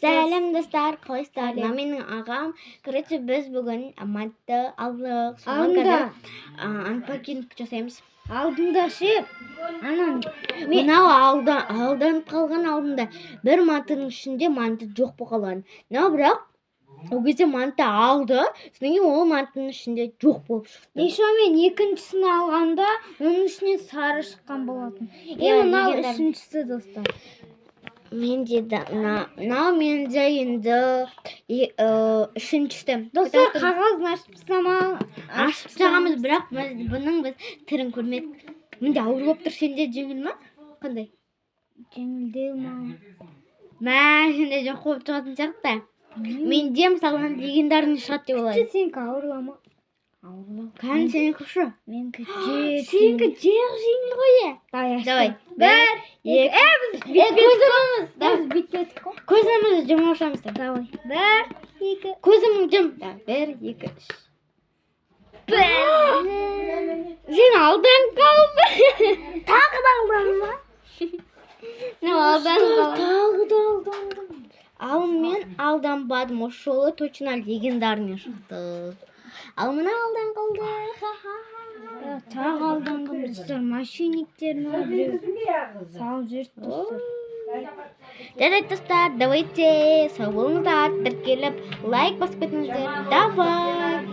Сәлем достар, қалайсыздар? Мына менің ағам. Короче, біз бүгін мантты алдық. Алдында Анпакинг жасаймыз. алдында ше анан Мынау алданып қалған алдында бір манттың ішінде манты жоқ болып қалған. Мынау бірақ ол кезде манты алды, содан кейін ол манттың ішінде жоқ болып шықты. мен екіншісін алғанда оның ішінен сары шыққан болатын. Мынау үшіншісі достар. Менде мынау менде енді үшіншісі. Достар, қағазын ашып тастағанбыз, бірақ бұның түрін көрмедік. Менде ауыр болып тұр, сенде жеңіл ма? Қандай? Жеңілдеу ма? Сенде жоқ болып тұратын сияқты. Менде мысалы легендарный шығады деп ойлаймын. Сенікі ауырлама. Кәне сенікі шу. Менікі Сенікі жеңіл ғой. Давай. Бір, екі. Біз бүйтпедік қой. Көзімізді жұмып ашамыз. Давай. Бір, екі. Көзімді жум. Бір, екі, үш. Сен алдан қалдың. Тағы да алданма. Тағы да алданdım. Ал мен алданбадым. Осы жолы точно легендарный шықты. Ал мына алдан қалды. Тағы алдандым достар. Мошенниктерін біреу салып жүрді достар. Жарайды достар, давайте сау болыңыздар, тіркеліп лайк басып кетіңіздер. Давай.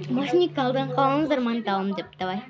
Мошенник алдан қалыңыздар, манталым деп. Давай.